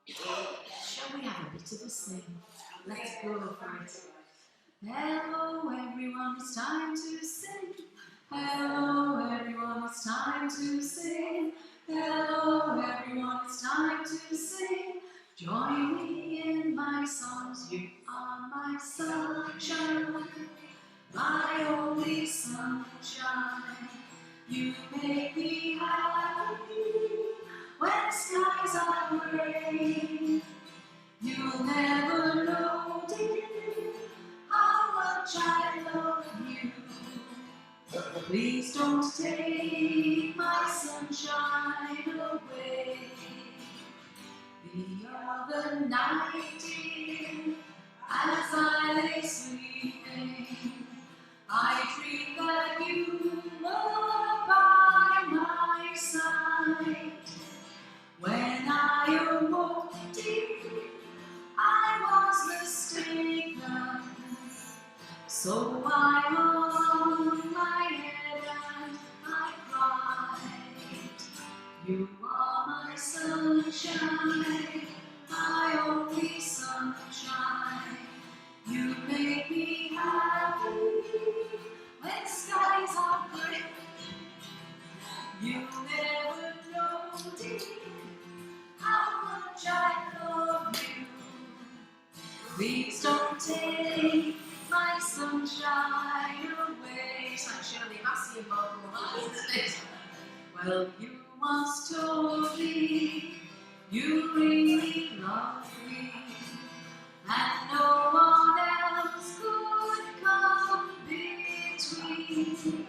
Shall we have a bit of a sing? Let's go for it. Hello everyone, it's time to sing. Hello everyone, it's time to sing. Hello everyone, it's time to sing. Join me in my songs, you are my sunshine, my only sunshine. You make me happy when skies are grey. You'll never know, dear, how much I love you. Please don't take my sunshine away. The other night, dear, as I lay sleeping, I dreamed that you were by my side. When I awoke, dear, I was mistaken. So I hung my head and I cried. You are my sunshine, my only sunshine. You make me happy when skies are grey. You never know, dear, how much I love you. Please don't take my sunshine away. It's like Shirley Massey and Bobo Hart, isn't it? Well, you once told me you really love me, and no one else could come between.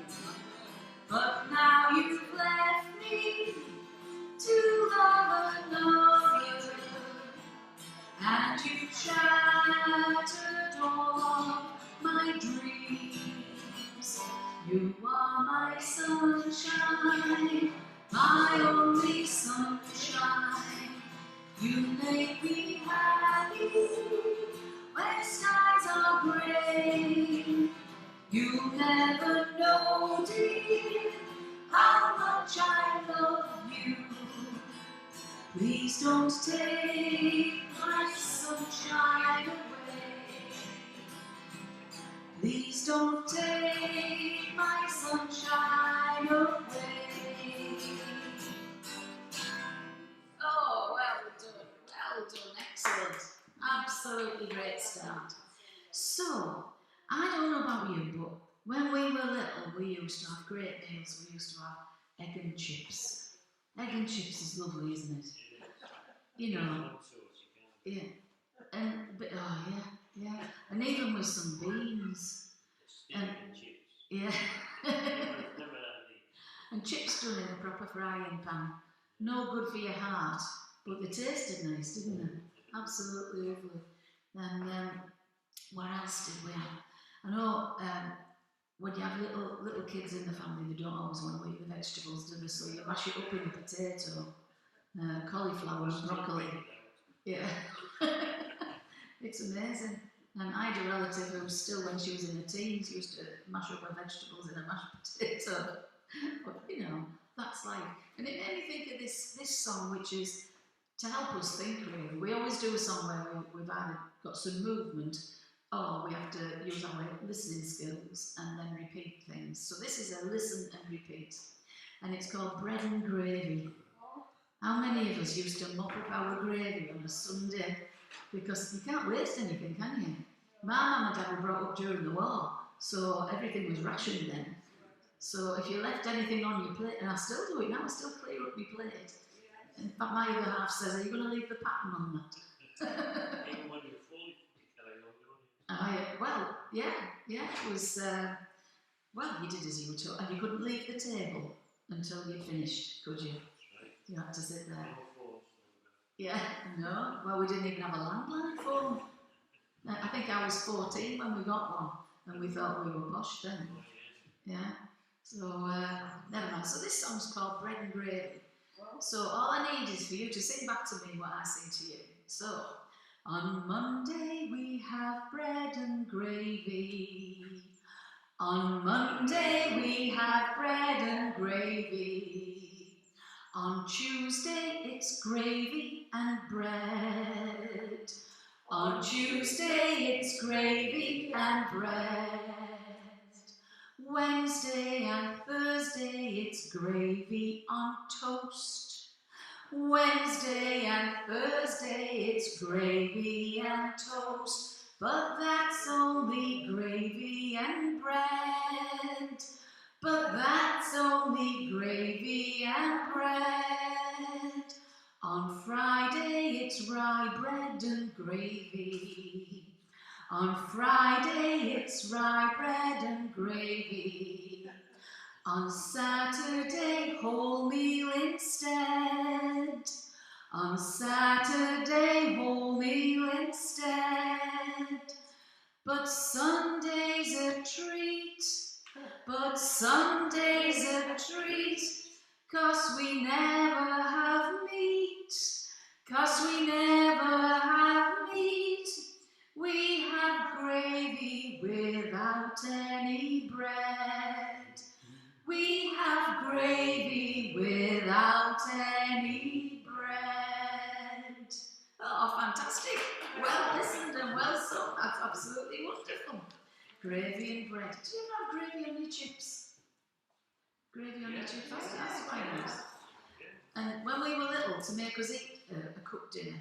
But now you've left me to love another, and you've shattered all my dreams. You are my sunshine, my only sunshine. You make me happy when skies are grey. You'll never know, dear, how much I love you. Please don't take my sunshine away. Please don't take my sunshine away. Oh, well done, excellent. Absolutely great start. So, I don't know about you, but when we were little, we used to have great meals. We used to have egg and chips. Egg and chips is lovely, isn't it? You know, yeah. But oh yeah, and even with some beans. And yeah. And chips done in a proper frying pan. No good for your heart, but they tasted nice, didn't they? Absolutely lovely. And what else did we have? I know when you have little kids in the family, they don't always want to eat the vegetables, do they? So you mash it up in a potato, cauliflower and broccoli. Yeah. It's amazing. And I had a relative who still, when she was in her teens, used to mash up her vegetables in a mashed potato. But, you know, that's life. And it made me think of this song, which is to help us think, really. We always do a song where we've either got some movement or we have to use our listening skills and then repeat things. So this is a listen and repeat. And it's called Bread and Gravy. How many of us used to mop up our gravy on a Sunday? Because you can't waste anything, can you? My mum and dad were brought up during the war, so everything was rationed then. So if you left anything on your plate, and I still do it now, I still clear up my plate. In fact, my other half says, are you going to leave the pattern on that? Well, yeah, it was, well, you did as you were told, and you couldn't leave the table until you finished, could you? You had to sit there. Yeah, no, well, we didn't even have a landline phone. I think I was 14 when we got one, and we thought we were posh then. Yeah, so never mind. So this song's called Bread and Gravy. So all I need is for you to sing back to me what I sing to you. So, on Monday we have bread and gravy. On Monday we have bread and gravy. On Tuesday it's gravy and bread. On Tuesday it's gravy and bread. Wednesday and Thursday it's gravy on toast. Wednesday and Thursday it's gravy and toast. But that's only gravy and bread. But that's only gravy and bread. On Friday it's rye bread and gravy. On Friday it's rye bread and gravy. On Saturday whole meal instead. On Saturday whole meal instead. But Sunday's a treat. But Sunday's a treat, 'cause we never have meat, 'cause we never have meat. We have gravy without any bread. We have gravy without any bread. Oh, fantastic. Well listened and well sung. That's absolutely wonderful. Gravy and bread. Do you ever have gravy on your chips? Gravy on your chips? That's quite nice. And when we were little, to make us eat a cooked dinner,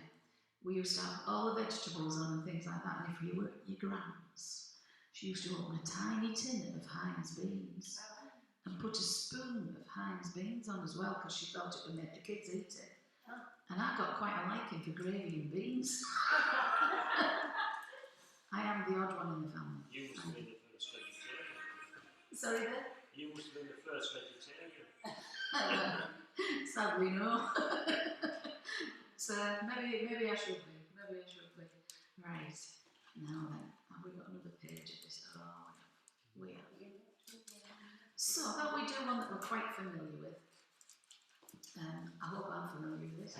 we used to have all the vegetables on and things like that. And if you were at your grand's, she used to open a tiny tin of Heinz beans and put a spoon of Heinz beans on as well, because she thought it would make the kids eat it. And I got quite a liking for gravy and beans. I am the odd one in the family. You must have been the first vegetarian. Sorry there? You must have been the first vegetarian. Sadly, no. So maybe I should be. Maybe I should be. Right. Now then, have we got another page of this? Oh, we have. So that we do one that we're quite familiar with. I hope I'm familiar with this.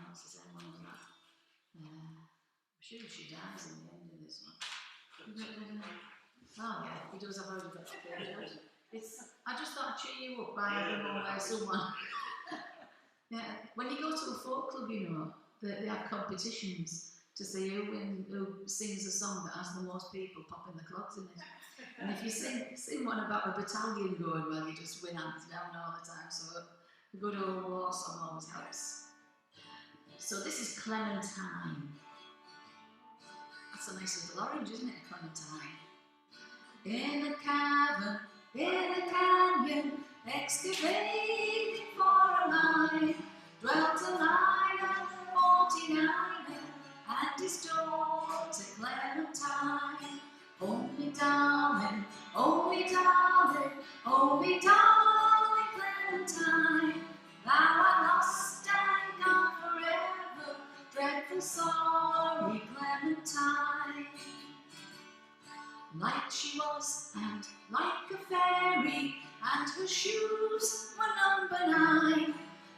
What's the same one as that? I'm sure she dies in the end of this one. Oh yeah, he does have already got the page. I just thought I'd cheer you up by having one where someone. Yeah, when you go to a folk club, you know, they have competitions to see who sings a song that has the most people popping the clogs in it. And if you sing one about a battalion going, well, you just win hands down all the time. So a good old war song always helps. So this is Clementine. That's a nice little orange, isn't it, Clementine? In a cavern, in a canyon, excavating for a mine, dwelt a miner, 49er, and his daughter Clementine. Oh me darling, oh me darling, oh me darling Clementine, thou art lost and gone forever, dreadful sorry Clementine. Light she was, and like a fairy, and her shoes were number 9.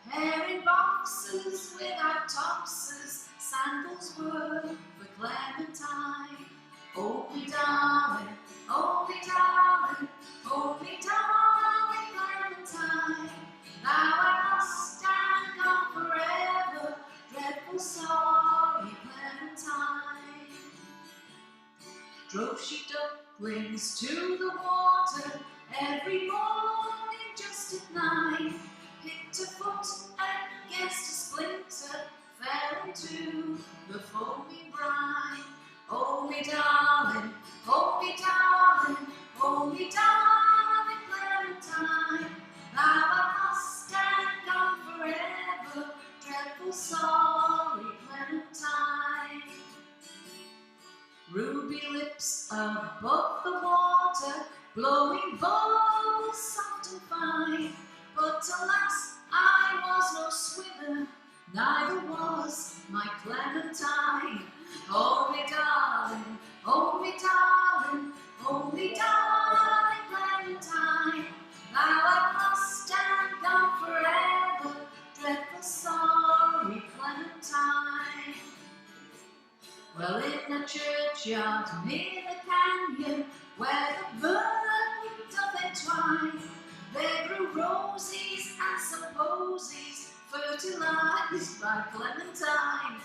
Hair in boxes without topses, sandals were for Clementine. Oh me darling, oh me darling, oh me darling Clementine, thou art lost and gone forever, dreadful sorry Clementine. Drove she ducklings to the water every morning just at 9. Picked a foot and guessed a splinter fell into the foamy brine. Oh me darling, oh me darling, oh me darling Clementine, thou art lost and gone forever, dreadful sorry Clementine. Ruby lips above the water, blowing bubbles soft and fine. But alas, I was no swimmer, neither was my Clementine. Oh me darling, oh me darling, oh me darling Clementine, thou art lost and gone forever, dreadful sorry Clementine. Well, in a churchyard near the canyon, where the bird doth entwine, There grew roses and some posies, fertilised by Clementine.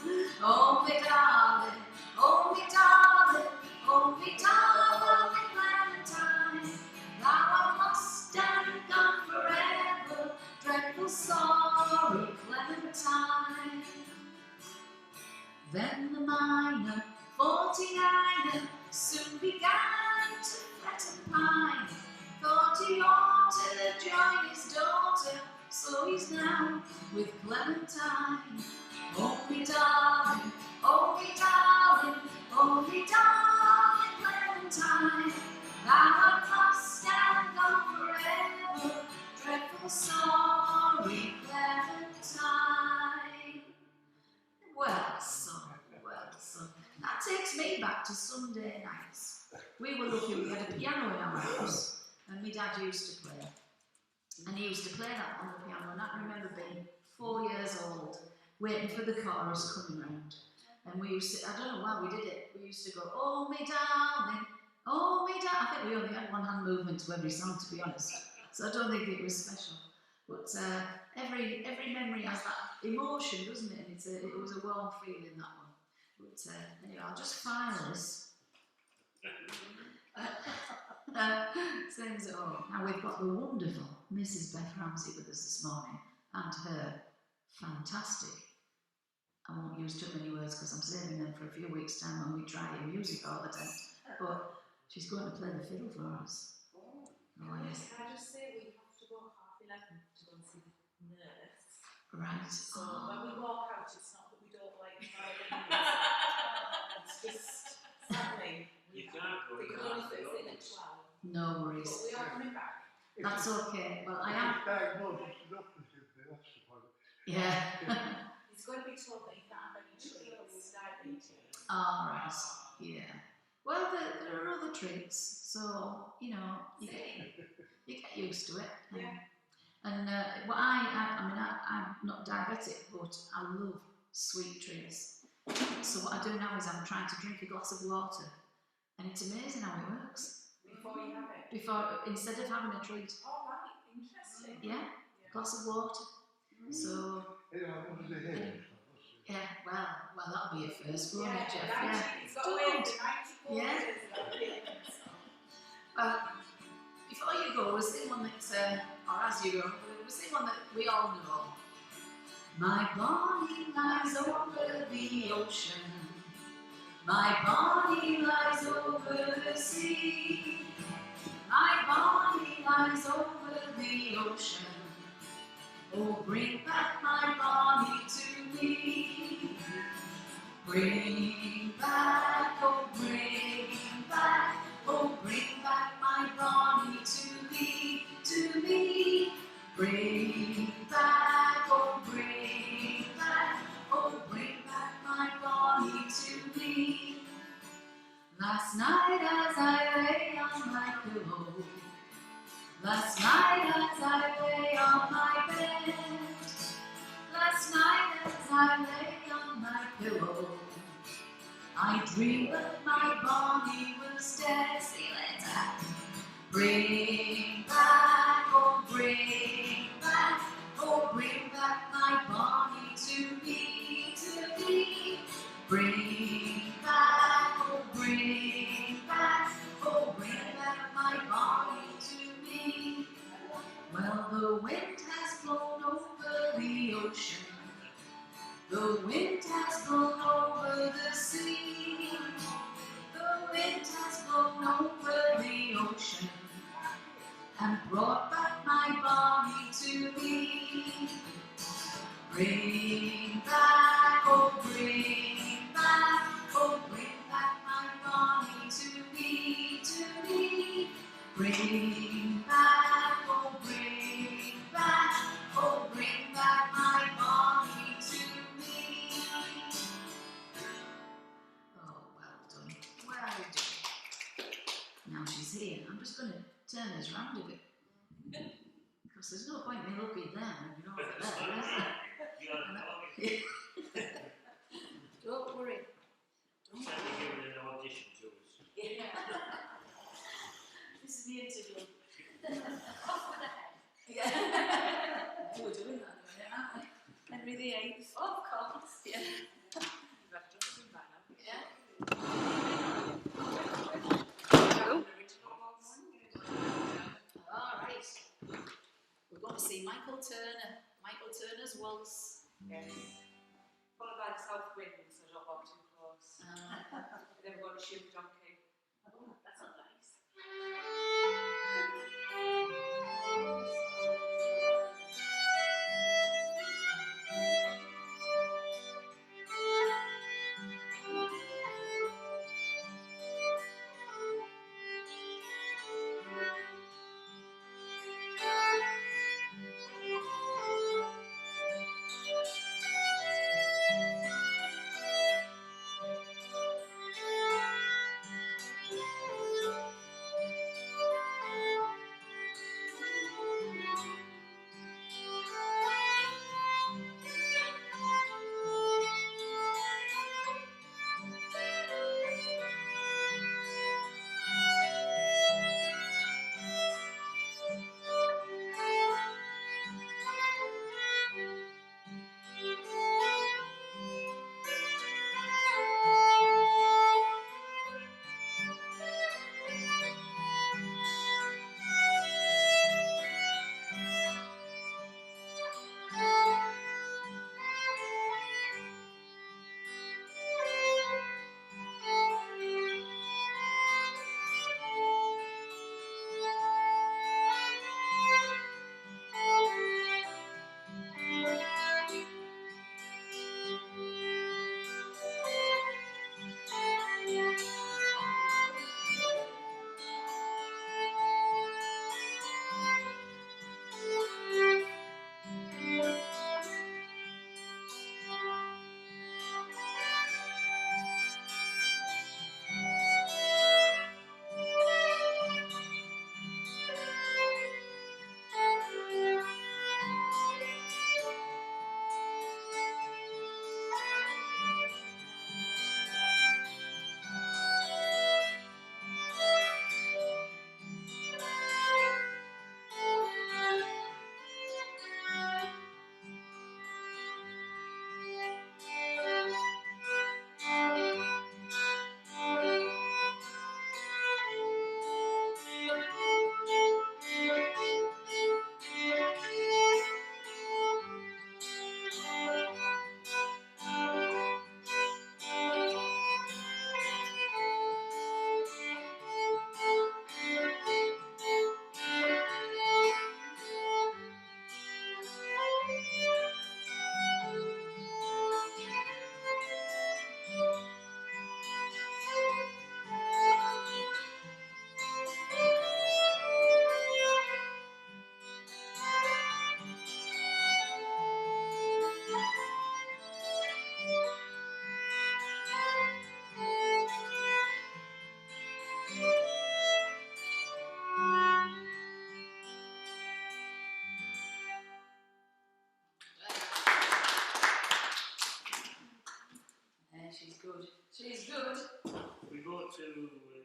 Oh me darling, oh me darling, oh me darling Clementine. Thou art lost and gone forever, dreadful sorry Clementine. Then the miner, 49er, soon began to fret and pine. Thought he ought to join his daughter, so he's now with Clementine. Oh me darling, oh me darling, oh me darling Clementine. Thou art lost and gone forever, dreadful sorry Clementine. Well, son, that takes me back to Sunday nights. We were lucky we had a piano in our house, and my dad used to play. And he used to play that on the piano, and I remember being 4 years old, waiting for the chorus coming round. And we used to, I don't know why we did it, we used to go, oh me darling, oh me darling. I think we only had one hand movement to every song, to be honest. So I don't think it was special. But every memory has that emotion, doesn't it? And it was a warm feeling, that one. But anyway, I'll just file this. Sends it all. Now we've got the wonderful Mrs. Beth Ramsey with us this morning, and her fantastic, I won't use too many words because I'm saving them for a few weeks' time when we try a music all the time, but she's going to play the fiddle for us. Oh yes. Can I just say we have to go 11:30 to go and see the nurse. Right. So when we walk out, it's not that we don't like violins. It's just sadly You can't go. we can only fit us in at 12. No worries. But we are coming back. That's okay. Well, I am. Yeah. He's going to be told that he can't have any treats, diabetes. All right. Yeah. Well, there are other treats, so you know you get used to it. Yeah. And well, I'm not diabetic, but I love sweet treats. So what I do now is I'm trying to drink a glass of water, and it's amazing how it works. Before you have it? Instead of having a treat. Oh, right. Interesting. Yeah, glass of water. So. Yeah, well, that'll be a first, won't it, Jeff? Yeah. He's got to wait for 94 Yeah. years. Well, before you go, we'll sing one that, or as you go, we'll sing one that we all know. My Bonnie lies over the ocean. My Bonnie lies over the sea. My Bonnie lies over the ocean. Oh, bring back my Bonnie to me. Bring back, oh, bring back, oh, bring back my Bonnie to me, to me. Bring back, oh, bring back, oh, bring back my Bonnie to me. Last night as I lay on my pillow, last night as I lay on my bed, last night as I lay on my pillow, I dreamed that my Bonnie was dead. See you later. Bring back, oh bring back, oh bring back my Bonnie to me, to me. Bring back, oh bring back, oh bring back my Bonnie to me. Well, the wind has blown over the ocean, the wind has blown over the sea, the wind has blown over the ocean and brought back my Bonnie to me. Bring back, oh bring back, oh bring back my Bonnie to me, to me. Bring back, oh bring back, oh bring back my Bonnie to me. Oh, well done, well done. Now she's here. I'm just going to turn this round a bit, because there's no point in me looking there when you're over there, is there? Don't worry. Sounds like you're in an audition to us. Yeah. This is the interview. Off with the head. the 8th. Oh, of course. Yeah. You've had something by now. Yeah. Oh. Alright. We're going to see Michael Turner. Michael Turner's Waltz. Yes. Followed by the south wind, so don't walk too close. Then we're going to shoot the donkey. Oh, that's not nice. She's good. She's good. We go to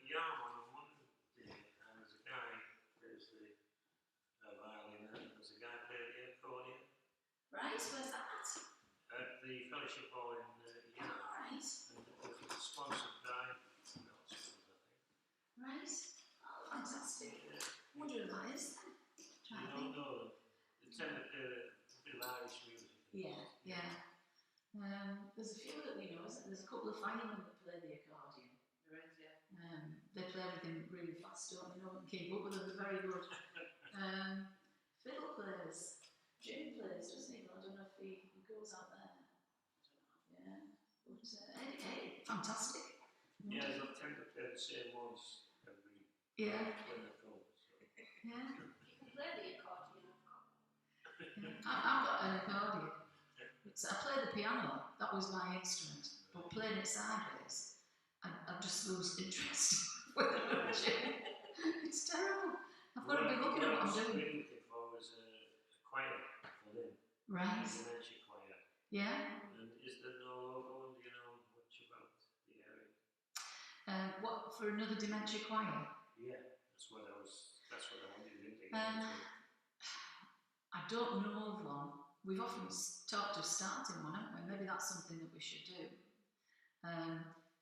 Yarmouth on Monday, and there's a guy plays the violin, and there's a guy playing the accordion Right, where's that? at the fellowship hall in Yarmouth. Right. And it's sponsored by Mel's, I think. Right. Oh, fantastic. Yeah. I wonder who that is then. You Trying to don't think. know, they tend to play a bit of Irish music. Yeah, yeah. There's a few that we know. There's a couple of firemen that play the accordion. There is, yeah. They play everything really fast, don't they? No one can keep up with them. They're very good. Fiddle players. Jim plays, doesn't he? I don't know if he goes out there. Yeah. But hey, fantastic. Yeah, they tend to play the same ones every Yeah. when they come. So. Yeah. You can play the accordion, I've got. I've got an accordion. I play the piano. That was my instrument. But playing it sideways, I just lose interest with it. It's terrible. I've got to be looking at what I'm doing. What I was really looking for was a choir for them. Right. A dementia choir. Yeah. And is there no logo, and do you know much about the area? What for another dementia choir? Yeah, that's what I wanted to think. I don't know of one. we've often talked of starting one, haven't we? Maybe that's something that we should do.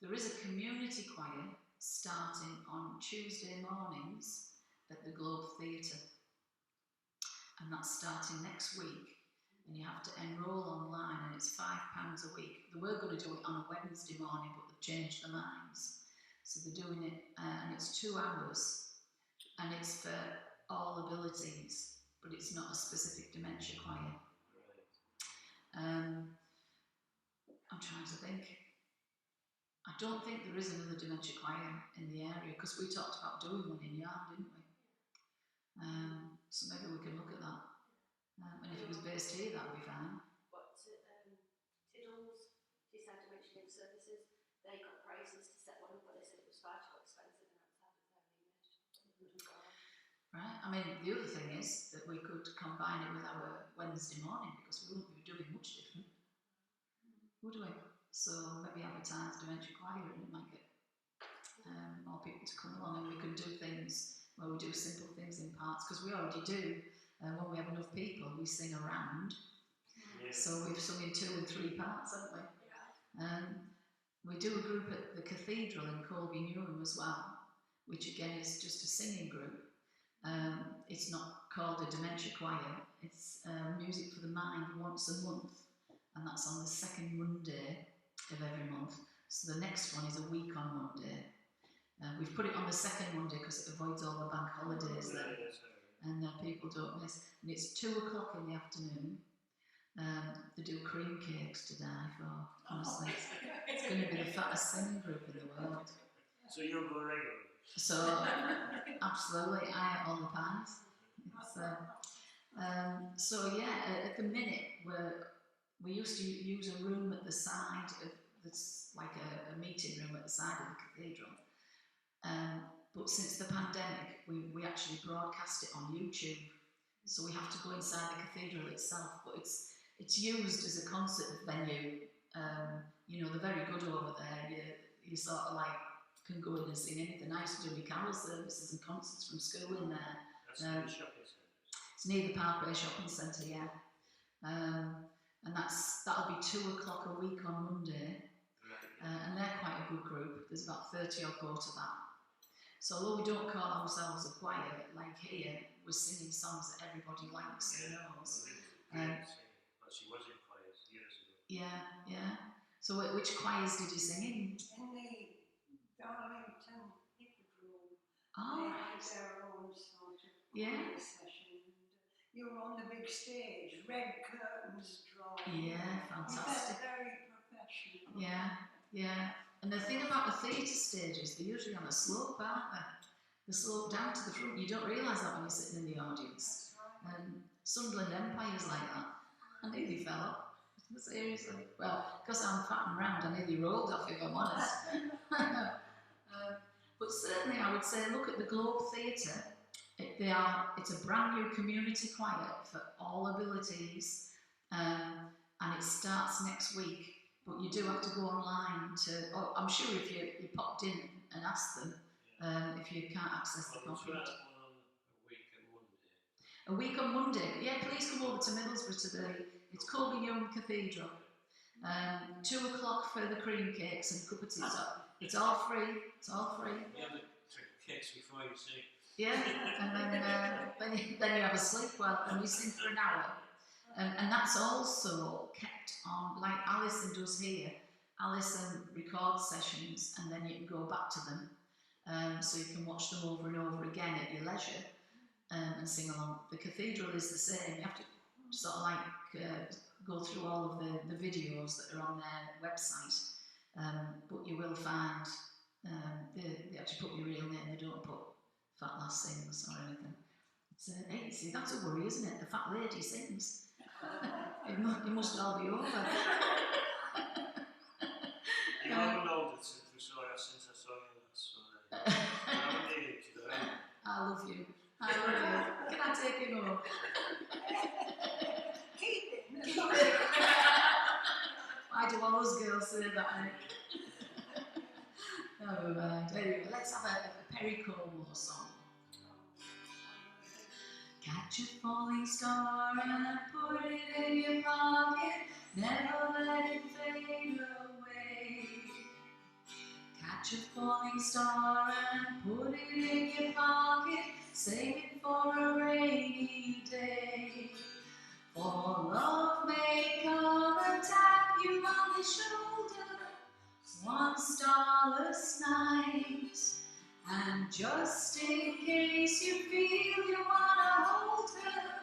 There is a community choir starting on Tuesday mornings at the Globe Theatre, and that's starting next week. And you have to enrol online, and it's £5 a week. They were going to do it on a Wednesday morning, but they've changed their minds. So they're doing it, and it's 2 hours, and it's for all abilities, but it's not a specific dementia choir. I'm trying to think. I don't think there is another dementia choir in the area, because we talked about doing one in Yarm, didn't we? So maybe we can look at that. And if it was based here, that would be fine. What Tiddles, Deeside Dementia Youth Services, they got prices to set one up, but they said it was far too expensive and outside of their remit. Right. I mean, the other thing is that we could combine it with our Wednesday morning, because we wouldn't be doing much different, would we? So maybe advertise dementia choir, and it might get more people to come along, and we can do things where we do simple things in parts, because we already do. When we have enough people, we sing around. Yeah. So we've sung in 2 and 3 parts, haven't we? Yeah. We do a group at the cathedral in Colby Newham as well, which again is just a singing group. It's not called a dementia choir, it's music for the mind once a month, and that's on the 2nd Monday of every month. So the next one is a week on Monday. We've put it on the 2nd Monday because it avoids all the bank holidays then. And people don't miss. And it's 2 o'clock in the afternoon. They do cream cakes to die for, honestly. It's going to be the fattest singing group in the world. So you'll go regularly? So, absolutely, I eat all the pies. So yeah, at the minute, we used to use a room at the side of, that's like a meeting room at the side of the cathedral. But since the pandemic, we actually broadcast it on YouTube. So we have to go inside the cathedral itself, but it's used as a concert venue. You know, they're very good over there. You sort of like can go in and sing anything. I used to do my carol services and concerts from school in there. That's near the shopping centre. It's near the Parkway Shopping Centre, yeah. And that'll be 2 o'clock a week on Monday. And they're quite a good group. There's about 30 odd go to that. So although we don't call ourselves a choir, like here, we're singing songs that everybody likes and knows. Well, she was in choirs years ago. Yeah. So which choirs did you sing in? In the Darlington Hippodrome. Oh, they right. had their own sort of Yeah. choir session. You were on the big stage, red curtains drawn. Yeah, fantastic. They're very professional. Yeah. And the thing about the theatre stages, they're usually on a slope, aren't they? They slope down to the front. You don't realise that when you're sitting in the audience. That's right. Sunderland Empire's like that. I nearly fell off. Seriously. Well, because I'm fat and round, I nearly rolled off, if I'm honest. But certainly I would say look at the Globe Theatre. It's a brand new community choir for all abilities, and it starts next week. But you do have to go online to. Oh, I'm sure if you popped in and asked them, if you can't access the computer. A week on Monday. Yeah, please come over to Middlesbrough it's Colby Young Cathedral. 2 o'clock for the cream cakes and cup of tea. It's all free. Yeah, the cakes before you sing. Yeah, and then you have a sleep and you sing for an hour. And that's also kept on, like Alison does here. Alison records sessions and then you can go back to them. So you can watch them over and over again at your leisure and sing along. The cathedral is the same. You have to sort of like go through all of the videos that are on their website. But you will find they actually put your real name, they don't put Fat Lass Sings or anything. Hey, see, that's a worry, isn't it? The fat lady sings. It must all be over. You haven't known it since I saw you last, so you haven't needed to. I love you. Can I take him home? Keep it. Why do all those girls say that? Oh, right. Anyway, let's have a Perry Como song. Catch a falling star and put it in your pocket. Never let it fade away. Catch a falling star and put it in your pocket. Save it for a rainy day. For love may come and tap you on the shoulder one starless night. And just in case you feel you wanna hold her,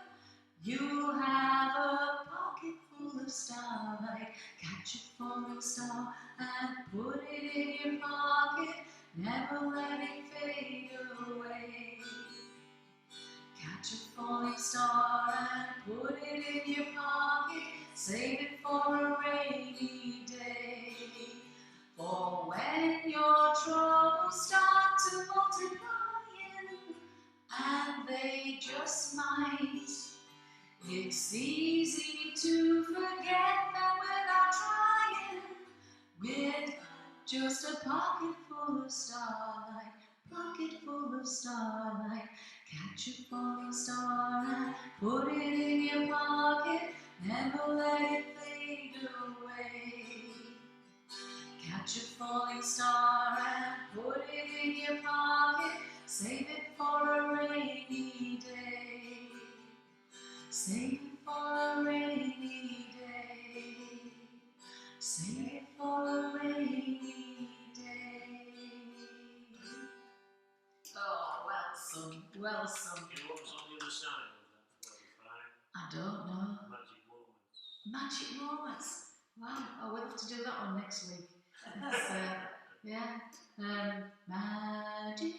you'll have a pocket full of starlight. Catch a falling star and put it in your pocket. Never let it fade away. Catch a falling star and put it in your pocket. Save it for a rainy day. For when your troubles start to multiplying, and they just might, it's easy to forget that without trying, with just a pocket full of starlight, pocket full of starlight. Catch a falling star and put it in your pocket. Never let it fade away. Catch a falling star and put it in your pocket. Save it for a rainy day. Save it for a rainy day. Save it for a rainy day. Oh, well sung, well sung. And what was on the other side of that 45? I don't know. Magic moments. Magic moments. Wow, oh, we'll have to do that one next week. It's, yeah. Magic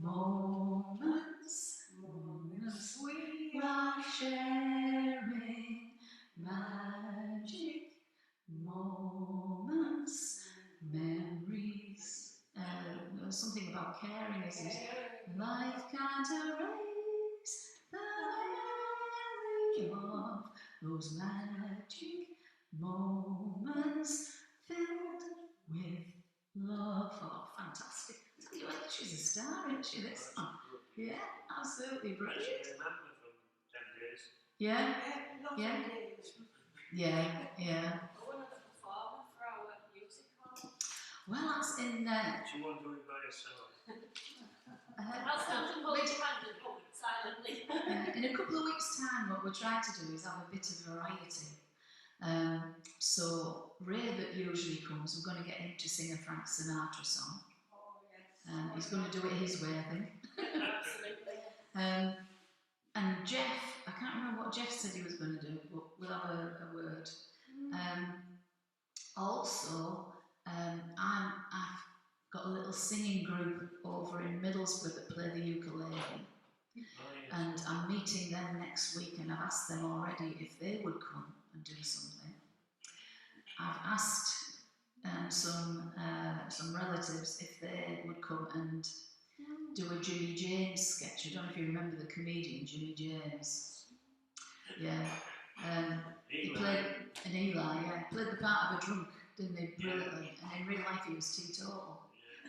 moments, moments we are sharing. Magic moments, memories. Something about caring, isn't it? Life can't erase the memory of those magic moments filled with love. Oh, fantastic. Tell you what, she's a star, isn't she, this one? Yeah, absolutely I brilliant. actually remember from 10 days. Yeah, Lovely Yeah. days. yeah, yeah. One of the performer for our music hall. Well, that's in She won't do it by herself. I'll stand and hold your hand and hold it silently. in a couple of weeks' time, what we're trying to do is have a bit of variety. So Ray, that usually comes, we're going to get him to sing a Frank Sinatra song. Oh, yes. He's going to do it his way, I think. Absolutely. And Jeff, I can't remember what Jeff said he was going to do, but we'll have a word. Also, I've got a little singing group over in Middlesbrough that play the ukulele. Oh, yes. And I'm meeting them next week, and I've asked them already if they would come and do something. I've asked some relatives if they would come and do a Jimmy James sketch. I don't know if you remember the comedian Jimmy James. Yeah. He played an Eli, yeah. Played the part of a drunk, didn't he? Brilliantly. And in real life he was teetotal.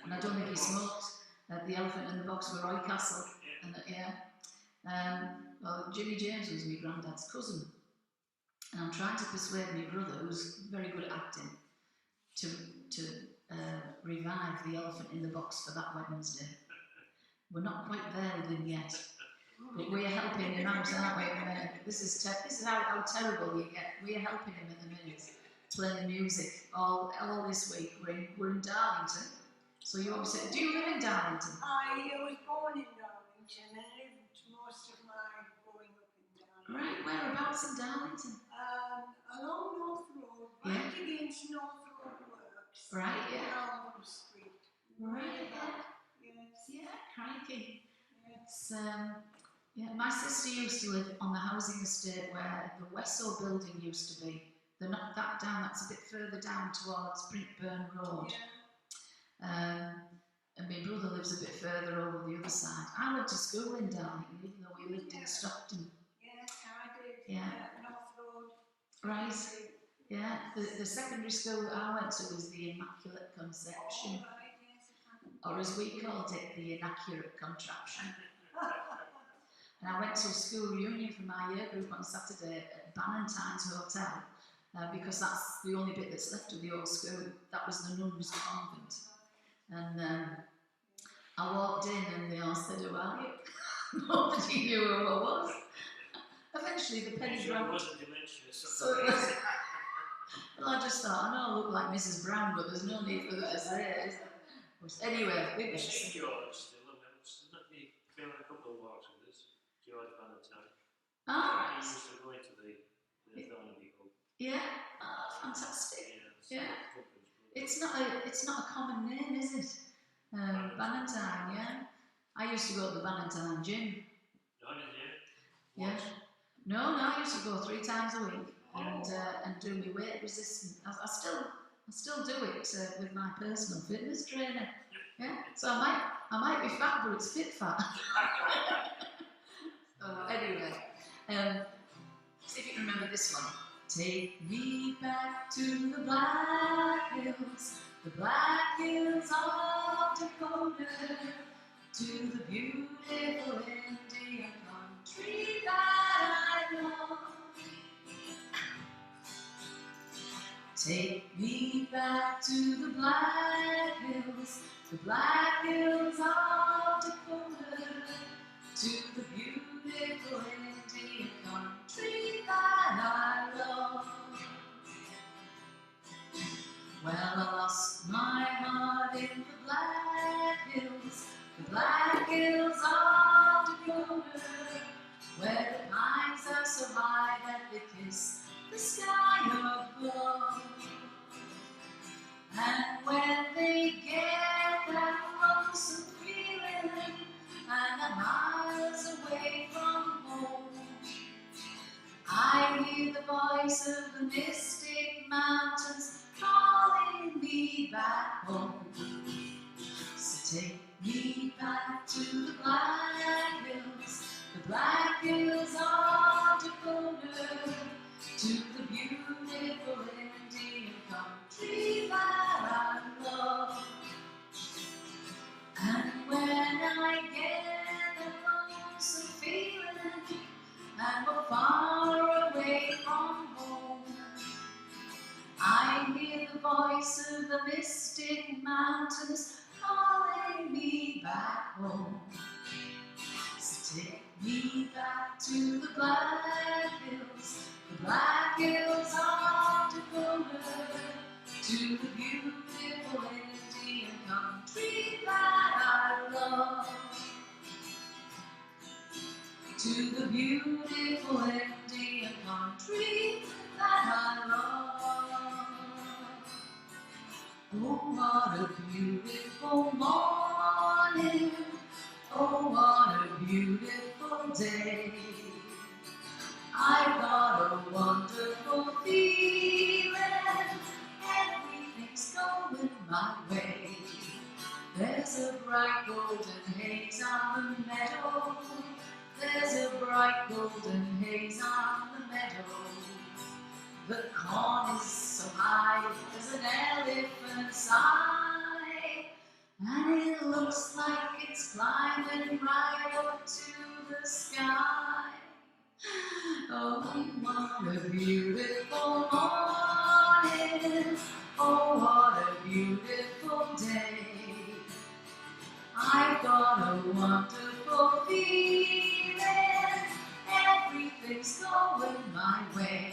And I don't think he smoked. The Elephant in the Box with Roy Castle. And well, Jimmy James was my granddad's cousin. And I'm trying to persuade my brother, who's very good at acting, to revive the Elephant in the Box for that Wednesday. We're not quite there with him yet, but we're helping him out, aren't we? This is how terrible you get. We're helping him at the minute, playing the music all this week. We're in Darlington. So you obviously, do you live in Darlington? I was born in Darlington and lived most of my growing up in Darlington. Right, whereabouts in Darlington? Along North Road, right against North Road Works. Right, yeah. Almond Street. Right, Yes. yeah, crikey. Yes. Yeah, my sister used to live on the housing estate where the Wesso building used to be. They're not that down, that's a bit further down towards Brinkburn Road. Yeah. And my brother lives a bit further over the other side. I went to school in Darlington, even though we lived in Stockton. Yes, I did. Yeah. North Road. Right. Yeah, the secondary school that I went to was the Immaculate Conception, All right, yes. or as we called it, the Inaccurate Contraption. And I went to a school reunion for my year group on Saturday at Ballantyne's Hotel, because that's the only bit that's left of the old school. That was the nuns' convent. And I walked in and they all said, "Who are you?" Nobody knew who I was. Eventually the penny It dropped. wasn't dementia, So well, I just thought, I know I look like Mrs. Brown, but there's no need for that to say it, is there? But anyway, it You was see George still, I mean, isn't he been on a couple of walks with us? George Valentine. ah, He used to go into the Thornaby Club. yeah, fantastic. Yeah. Yeah. It's not a common name, is it? Valentine, yeah. I used to go to the Valentine gym. Oh, did you? Yeah. No, I used to go 3 times a week and do my weight resistance. I still do it with my personal fitness trainer. Yeah. So I might be fat, but it's fit fat. So anyway, see if you can remember this one. Take me back to the Black Hills of Dakota, to the beautiful Indian country that I love. Take me back to the Black Hills of Dakota, to the beautiful Indian country that I love. Well, I lost my heart in the Black Hills of Dakota, where the pines are so high that they kiss the sky above. And when they get that lonesome feeling and I'm miles away from home, I hear the voice of the mystic mountains calling me back home. So take me back to the Black Hills of Dakota, to the beautiful Indian country that I love. And when I get that lonesome feeling and we're far away from home, I hear the voice of the mystic mountains calling me back home. So take me back to the Black Hills of Dakota, to the beautiful Indian country that I love. To the beautiful Indian country that I love. Oh, what a beautiful morning. Oh, what a beautiful day. I've got a wonderful feeling. Everything's going my way. There's a bright golden haze on the meadow. There's a bright golden haze on the meadow. The corn is so high as an elephant's eye, and it looks like it's climbing right up to the sky. Oh, what a beautiful morning. Oh, what a beautiful day. I've got a wonderful feeling. Everything's going my way.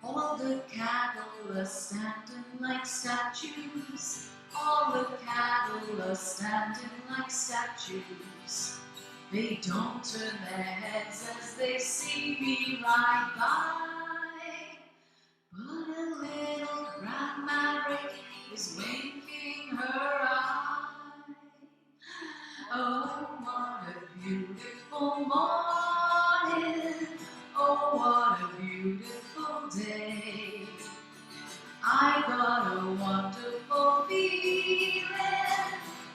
All the cattle are standing like statues. All the cattle are standing like statues. They don't turn their heads as they see me ride by. But a little grandma Rick is winking her eye. Oh, what a beautiful morning. Oh, what a beautiful day. I got a wonderful feeling.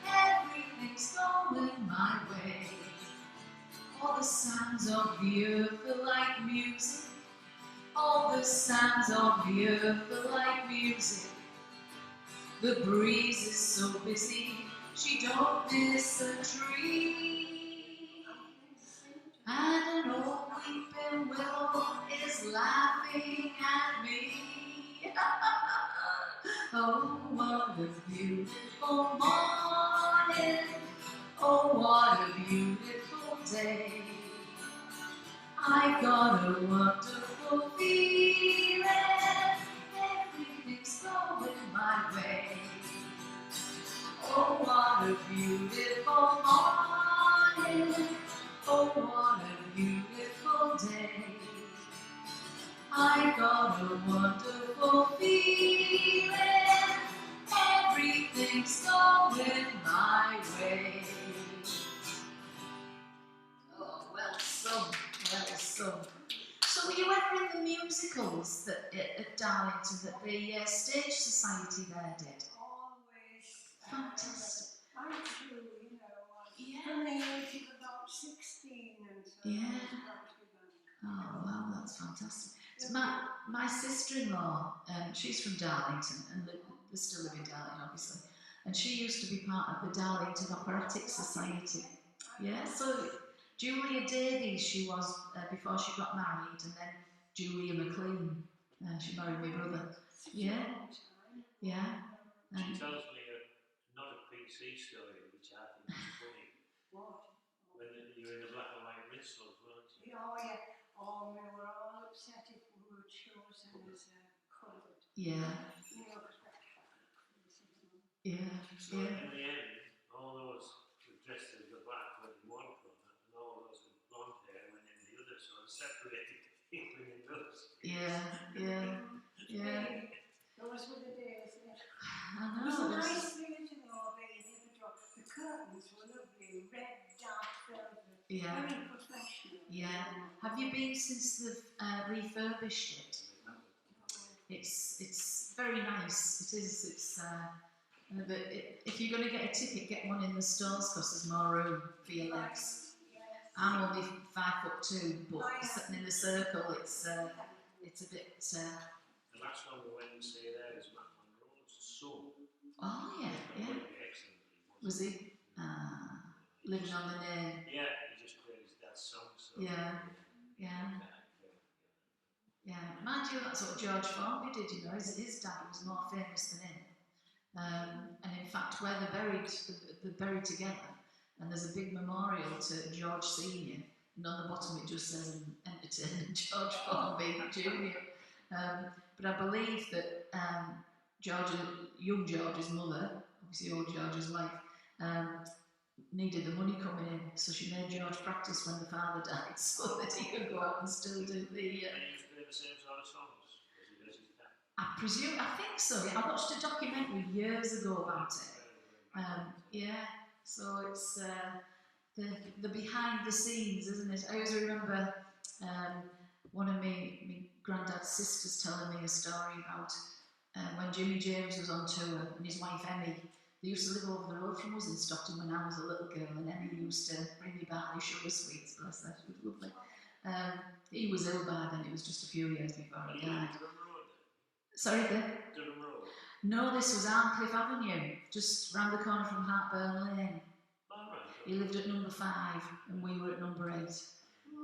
Everything's going my way. All the sounds of the earth are like music. All the sounds of the earth are like music. The breeze is so busy, she don't miss a tree. Oh, what a beautiful day. I got a wonderful feeling. Everything's going my way. Oh, what a beautiful morning. Oh, what a beautiful day. I got a wonderful feeling. Everything's going my way. Oh, well sung, well sung. So were you ever in the musicals that at Darlington that the Stage Society there did? Always. Fantastic. I too, you know, Yeah. from the age of about 16 and so Yeah. I was about to be done. Oh, wow, that's fantastic. So my sister-in-law, she's from Darlington, and they still live in Darlington, obviously. And she used to be part of the Darlington Operatic Society. Yeah, so Julia Davies, she was before she got married, and then Julia McLean, she married my brother. Yeah, yeah. She tells me not a PC story, which I think is funny. What? When you're in the black and white minstrels, weren't you? Oh, yeah. Oh, we were all upset if we were chosen as coloured. Yeah, You know, yeah, So yeah. in the end, all those who dressed as the black went in one corner, and all those with blonde hair went in the other, so it separated people in those. Yeah, yeah, yeah. those were the days. I It was know. a nice theatre though, being in the door. The curtains were lovely, red, dark velvet, Yeah, very professional. yeah. Have you been since they've refurbished it? It's very nice. It is. It's. If you're going to get a ticket, get one in the stalls because there's more room for your legs. I'm only 5'2", but sitting in the circle, it's a bit. The last one we went to see there is Matt Monroe's son. Oh yeah, yeah. Excellent. Was he living on the name? Yeah, he just played his dad's song. So Yeah, yeah. Yeah, mind you, that's what George Formby did, you know, his dad was more famous than him. And in fact, where they're buried together, and there's a big memorial to George Senior, and on the bottom it just says Entertainment George Formby Junior. But I believe that young George's mother, obviously old George's wife, needed the money coming in, so she made George practice when the father died, so that he could go out and still do the. And he used to play the same sort of songs as he does his dad. I think so. Yeah. I watched a documentary years ago about it. Yeah, so it's the behind the scenes, isn't it? I always remember one of my granddad's sisters telling me a story about when Jimmy James was on tour and his wife Emmy. They used to live over the road from us in Stockton when I was a little girl, and Emmy used to bring me barley sugar sweets, bless her, she was lovely. He was ill by then, it was just a few years before he died. Sorry, there? Durham Road. No, this was Arncliffe Avenue, just round the corner from Hartburn Lane. Oh, right. He lived at number 5 and we were at number 8.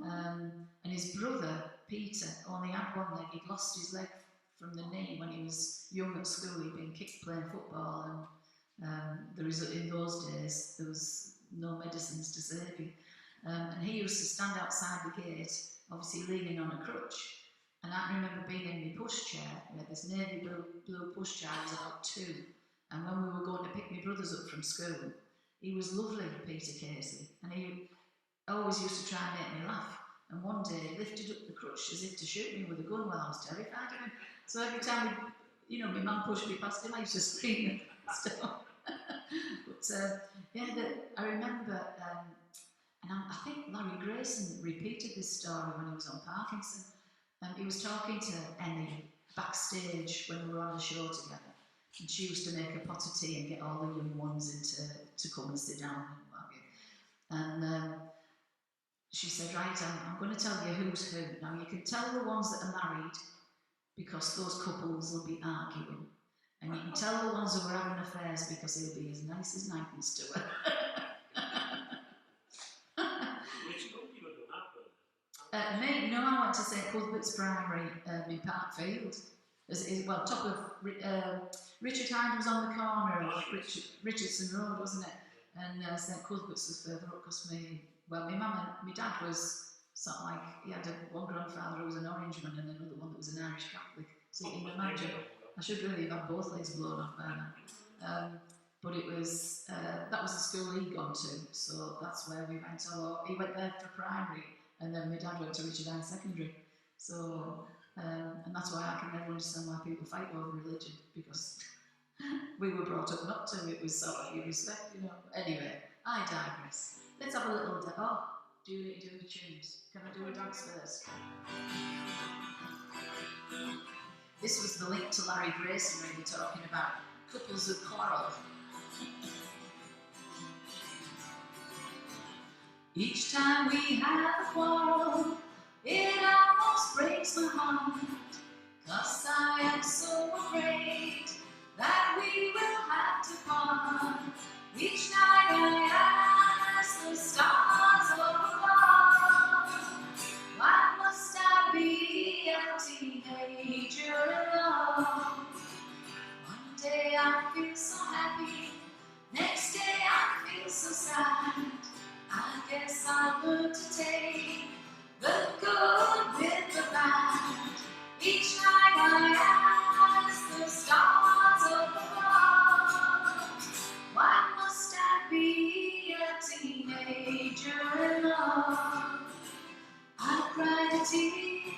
And his brother, Peter, only had one leg. He'd lost his leg from the knee when he was young at school. He'd been kicked playing football, and in those days there was no medicines to save him. And he used to stand outside the gate, obviously leaning on a crutch. And I can remember being in my pushchair. We had this navy blue pushchair. I was about 2. And when we were going to pick my brothers up from school, he was lovely, Peter Casey. And he always used to try and make me laugh. And one day he lifted up the crutch as if to shoot me with a gun while I was terrified of him. So every time, my mum pushed me past him, I used to scream and stuff. But I remember, and I think Larry Grayson repeated this story when he was on Parkinson. He was talking to Emmy backstage when we were on the show together, and she used to make a pot of tea and get all the young ones to come and sit down and what have you. And she said, right, I'm going to tell you who's who. Now you can tell the ones that are married because those couples will be arguing. And you can tell the ones who are having affairs because he'll be as nice as ninepence to her. Which school you went to Hartburn? Me? No, I went to St Cuthbert's Primary in Parkfield. Top of Richard Hyde was on the corner of Richardson Road, wasn't it? and St Cuthbert's was further up because my mum and my dad was sort of like, he had one grandfather who was an Orangeman and another one that was an Irish Catholic. So you can imagine, I should really have had both legs blown off by now. But it was, that was the school he'd gone to, so that's where we went. He went there for primary, and then my dad went to Richard Hine Secondary. So, and that's why I can never understand why people fight over religion, because we were brought up not to. It was sort of your respect, you know. Anyway, I digress. Let's have a little do you need to do the tunes? Can I do a dance first? This was the link to Larry Grayson really talking about couples who quarrel. Each time we have a quarrel, it almost breaks my heart, 'cause I am so afraid that we will have to part. Each night I ask the stars above, why must I be a teenager alone? One day I feel so happy, next day I feel so sad. I guess I'll learn to take the good with the bad. Each night I ask the stars above, why must I be a teenager alone? I cried a tear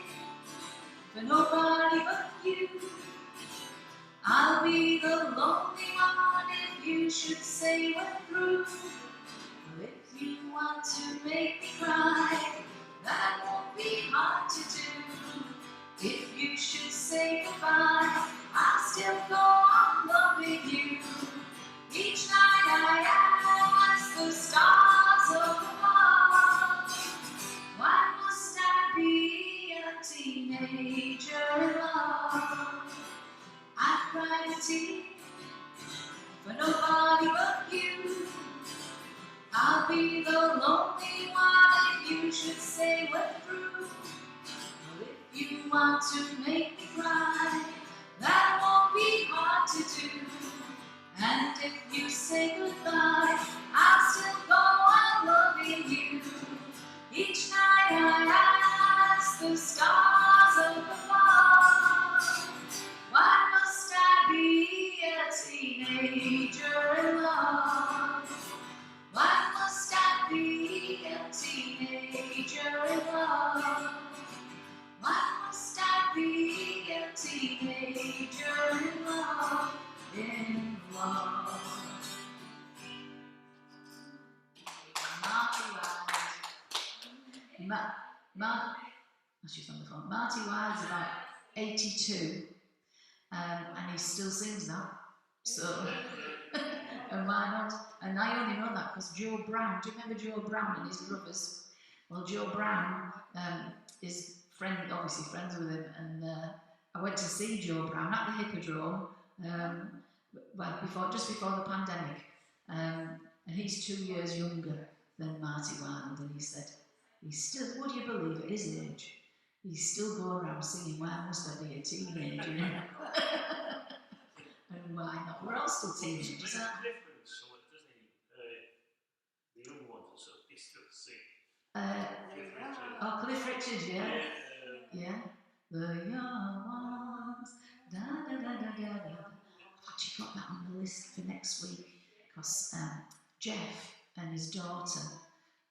for nobody but you. I'll be the lonely one if you should say we're through. Well, if you want to make me cry, that won't be hard to do. If you should say goodbye, I'll still go on loving you. Each night I ask the stars above, why must I be a teenager alone? I cried a tear for nobody but you. I'll be the lonely one if you should say we're through. But if you want to make me cry, that won't be hard to do. And if you say goodbye, I'll still go on loving you. Each night I ask the stars above, why must I be a teenager alone? Why must I be a teenager alone? Why must I be a teenager alone? In love. She's on the phone. Marty Wilde's about 82, and he still sings now. So, and why not? And I only know that because Joe Brown, do you remember Joe Brown and his brothers? Well, Joe Brown is obviously friends with him, and I went to see Joe Brown at the Hippodrome, just before the pandemic, and he's 2 years younger than Marty Wilde, and he said, he's still, would you believe at his age, he's still going around singing, why must I be a teenager? And why not? We're all still teenagers, aren't we? The young ones, so he still sing. Cliff Richard, yeah. Yeah. The young ones, da da da da da da. I've actually got that on the list for next week because Jeff and his daughter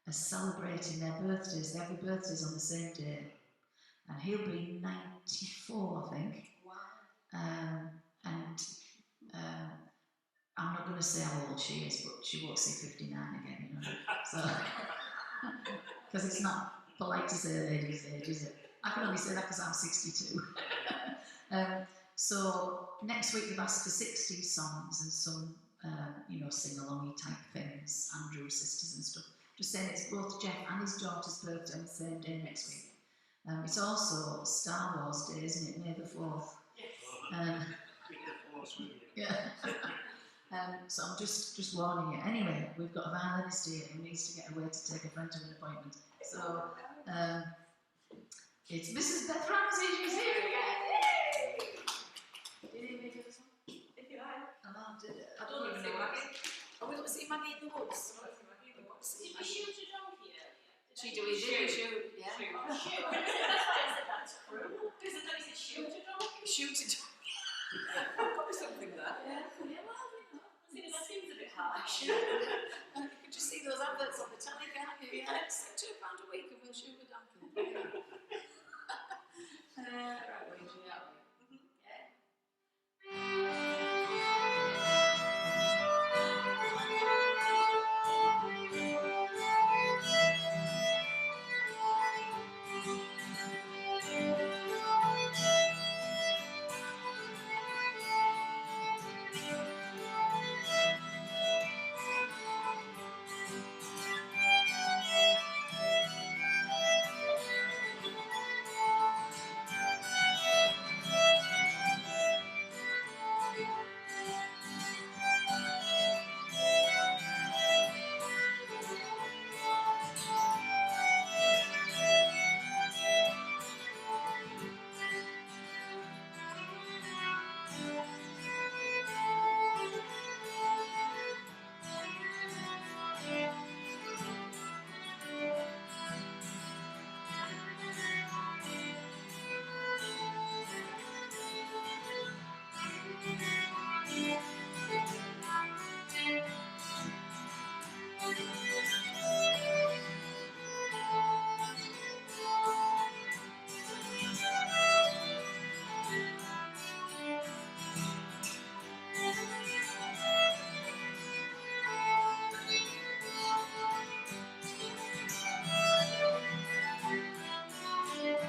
are celebrating their birthdays. They have their birthdays on the same day, and he'll be 94, I think. Wow. I'm not going to say how old she is, but she won't say 59 again, you know. So, because it's not polite to say a lady's age, is it? I can only say that because I'm 62. So next week they've asked for 60 songs and some, sing-alongy type things, Andrew sisters and stuff. Just saying it's both Jeff and his daughter's birthday on the same day next week. It's also Star Wars Day, isn't it? May the 4th. Yeah. So I'm just warning you. Anyway, we've got a violinist here who needs to get away to take a friend to an appointment. So it's Mrs. Beth Ramsey. She's here again. Do you need me to do this one? If you like. I don't even know. I will see see Maggie in the woods? Did you shoot a donkey earlier? She do, we did, shoot, yeah. Shoot. That's why I said that's cruel. Because I thought you said shoot a donkey. Shoot it. Probably something there. Yeah, well, you know. That seems a bit harsh. You can just see those adverts on the telly, can't you? Yeah, it's like £2 a week and we'll shoot a donkey. Right, we do that way. Yeah.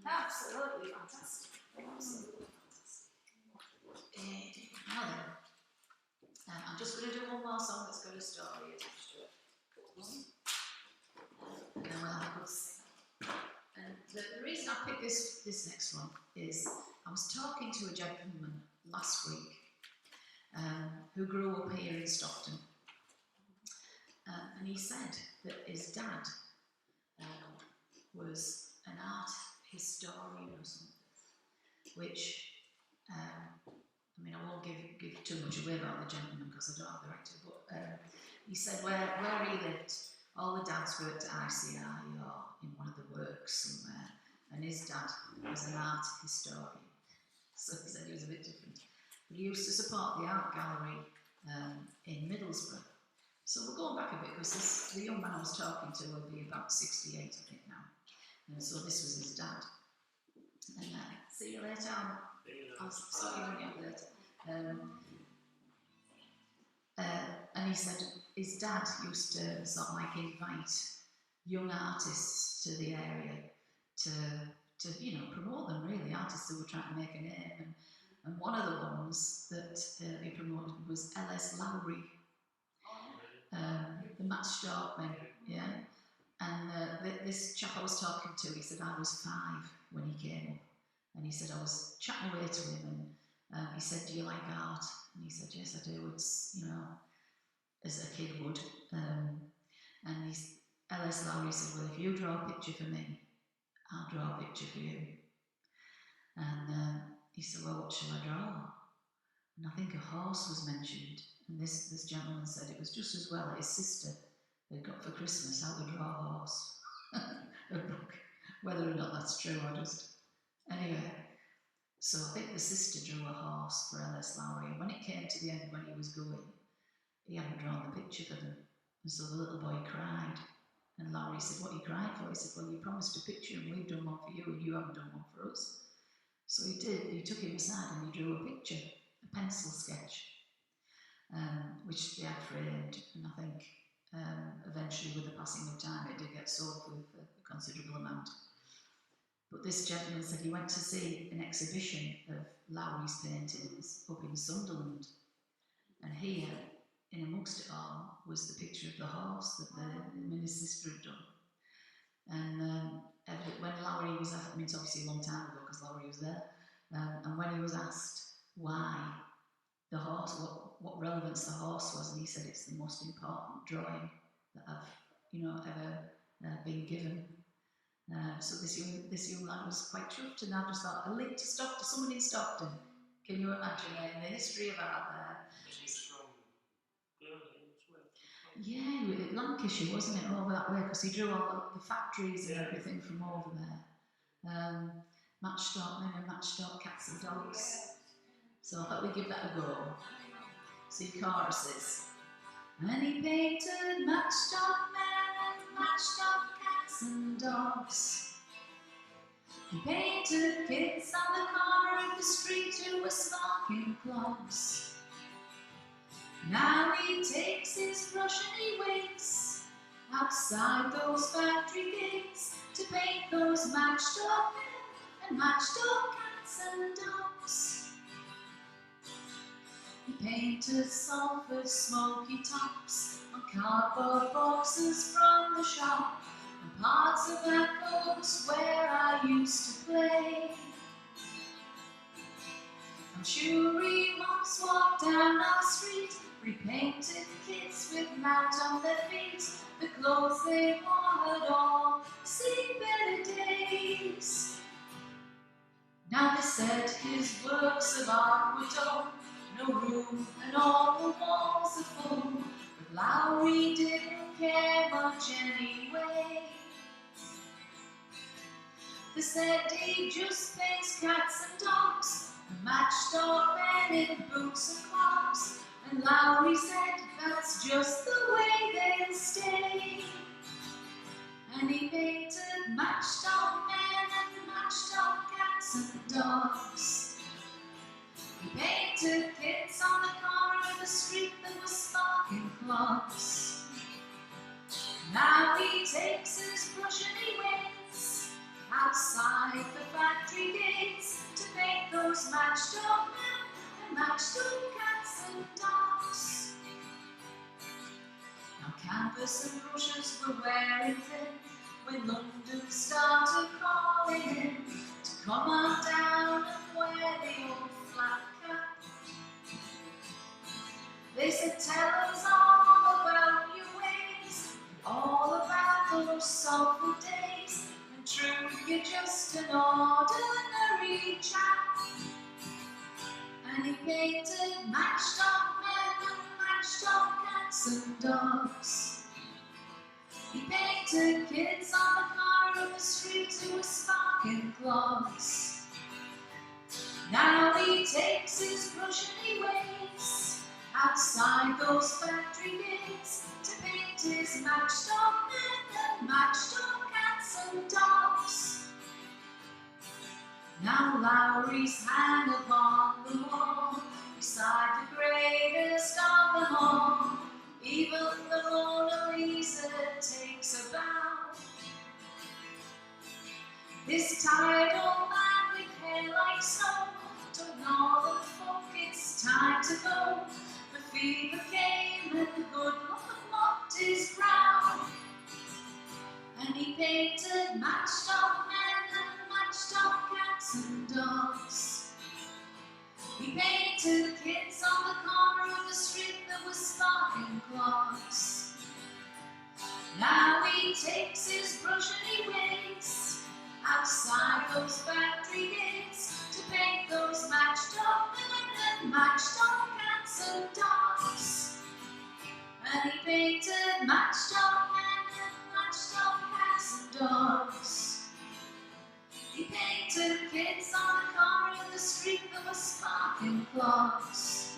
Absolutely fantastic. Absolutely fantastic. Now then, I'm just going to do one more song that's got a story attached to it. And then we'll have a good sing. And the reason I picked this next one is I was talking to a gentleman last week who grew up here in Stockton. And he said that his dad was an art historian or something, which, I mean, I won't give too much away about the gentleman because I don't have the right to, but he said where he lived, all the dads worked at ICI or in one of the works somewhere, and his dad was an art historian. So he said he was a bit different. But he used to support the art gallery in Middlesbrough. So we're going back a bit because the young man I was talking to will be about 68, I think now. And so this was his dad. And see you later. I'll sort you money out later. And he said his dad used to sort of like invite young artists to the area to you know, promote them really, artists who were trying to make a name. And one of the ones that he promoted was L.S. Lowry, the Matt Storkman, yeah. And this chap I was talking to, he said I was 5 when he came up. And he said I was chatting away to him and he said, do you like art? And he said, yes, I do. It's, you know, as a kid would. And L.S. Lowry said, well, if you draw a picture for me, I'll draw a picture for you. And he said, well, what shall I draw? And I think a horse was mentioned. And this gentleman said it was just as well that his sister had got for Christmas how to draw a horse. A book. Whether or not that's true, I just... Anyway, so I think the sister drew a horse for L.S. Lowry, and when it came to the end, when he was going, he hadn't drawn the picture for them. And so the little boy cried. And Lowry said, what are you crying for? He said, well, you promised a picture and we've done one for you and you haven't done one for us. So he did, he took him aside and he drew a picture, a pencil sketch, which they had framed, and I think eventually with the passing of time it did get sold for a considerable amount. But this gentleman said he went to see an exhibition of Lowry's paintings up in Sunderland, and here, in amongst it all, was the picture of the horse that the minister's sister had done. And when Lowry was asked, I mean it's obviously a long time ago because Lowry was there, and when he was asked why the horse, what relevance the horse was, and he said it's the most important drawing that I've ever been given. So this young lad was quite chuffed, and I just thought, a link to Stockton, someone in Stockton. Can you imagine it? In the history of art there. Yeah, Lancashire, wasn't it, over that way? Because he drew all the factories and everything from over there. Matchstock men and matchstock cats and dogs. So I thought we'd give that a go. See choruses. And he painted matchstock men and matchstock cats and dogs. He painted kids on the corner of the street who were sparking clogs. Now he takes his brush and he waits outside those factory gates to paint those matchstock men and matchstock cats and dogs. He painted Salford smoky tops on cardboard boxes from the shop, and parts of that coast where I used to play. I'm sure he once walked down our street, repainted kids with mount on their feet. The clothes they wore had all seen better days. Now they said his works of art were dull, no room and all the walls are full, but Lowry didn't care much anyway. They said he just paints cats and dogs, and matchstock men in boots and clogs, and Lowry said that's just the way they'll stay. And he painted matchstock men and matchstock cats and dogs. He painted kids on the corner of the street that was sparking clogs. Now he takes his brush and he waits outside the factory gates to paint those matchstock men and matchstock cats and dogs. Now canvas and brushes were wearing thin when London started calling him to come on down and wear the old flat cap. They said, tell us all about your ways, all about those soulful days, and true, you're just an ordinary chap. And he painted matchstock men and matchstock cats and dogs. He painted kids on the corner of the street who were sparking clogs. Now he takes his brush and he waits outside those factory gates to paint his matchstock men and matchstock cats and dogs. Now Lowry's hang upon the wall beside the greatest of them all. Even the Mona Lisa takes a bow. This tired old man with hair like snow told Northern folk it's time to go. The fever came and the good Lord mopped his brow. And he painted matchstock men and matchstock cats and dogs. He painted kids on the corner of the street that was sparking clogs. Now he takes his brush and he waits outside those factory gates to paint those matchstock men and matchstock cats and dogs. And he painted matchstock men and matchstock cats and dogs. He painted kids on the corner of the street that was sparking clogs.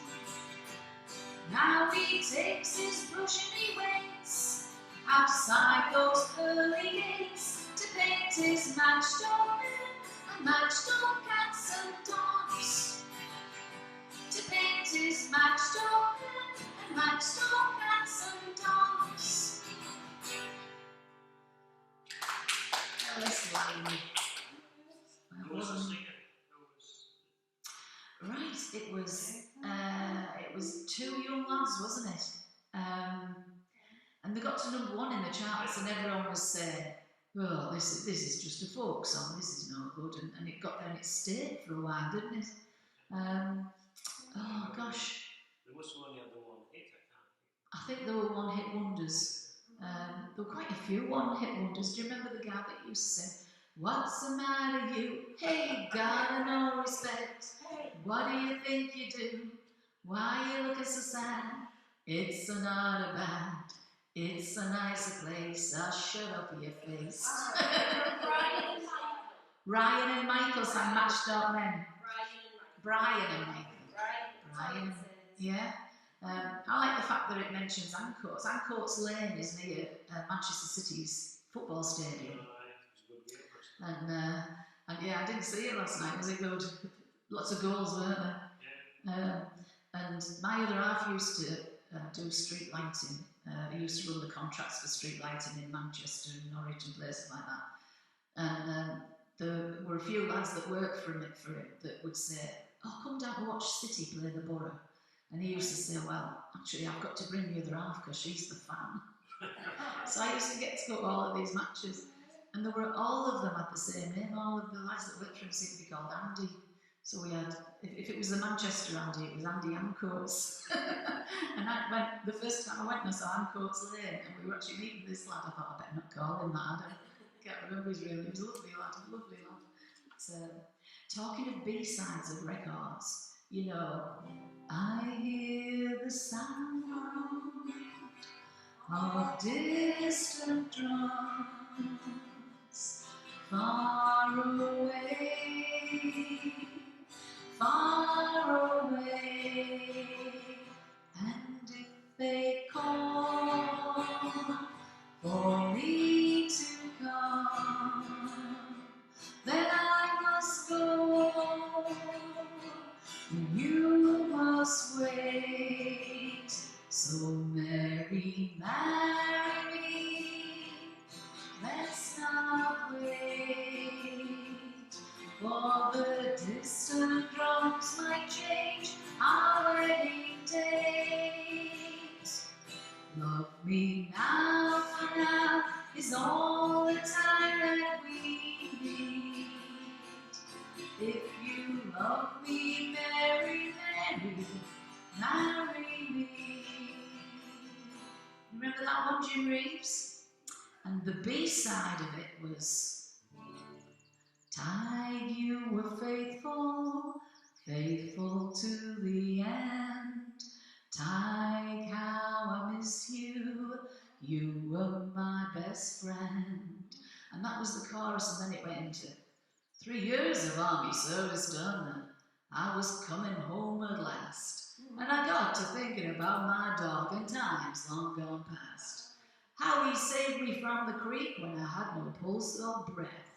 Now he takes his brush and he waits outside those pearly gates to paint his matchstock men and matchstock cats and dogs to paint his matchstone and matchstone cats and dogs. Well, this line. Who was the singer? Right, it was two young lads, wasn't it? And they got to number 1 in the charts, and everyone was saying, "Oh, this is just a folk song. This is no good." And it got there, and it stayed for a while, didn't it? Oh gosh, There was one the other one hit. I think there were one-hit wonders. There were quite a few one-hit wonders. Do you remember the guy that used to say, "What's the matter, you? Hey, got no respect. What do you think you do? Why you looking so sad? It's not a band. It's a nicer place. Shut up your face." Ryan and Michael sang Matched Up Men. Brian and Michael. Yeah. I like the fact that it mentions Ancoats. Ancoats Lane is near Manchester City's football stadium. And yeah, I didn't see it last night. Was it good? Lots of goals, weren't there? And my other half used to do street lighting. He used to run the contracts for street lighting in Manchester and Norwich and places like that. And there were a few lads that worked for him that would say, "Oh, come down to watch City play the Borough." And he used to say, "Well, actually, I've got to bring the other half because she's the fan." So I used to get to go to all of these matches. And all of them had the same name. All of the lads that worked for him seemed to be called Andy. So we had, if it was the Manchester Andy, it was Andy Ancoats. And the first time I went and I saw Ancoats Lane, and we were actually meeting this lad, I thought I better not call him that. I can't remember his real name. He was a lovely lad. So, talking of B-sides of records, you know, I hear the sound of distant drums far away, and if they call for me to come, then I must go, and you must wait. So Mary, marry me, let's not wait, for the distant drums might change our wedding date. Love me now, for now is all the time that we need. If you love me, Mary, marry me. Remember that one, Jim Reeves? And the B-side of it was, Tig, you were faithful to the end. Tig, how I miss you, you were my best friend. And that was the chorus, and then it went into 3 years of army service done, and I was coming home at last. And I got to thinking about my dog and times long gone past. How he saved me from the creek when I had no pulse or breath,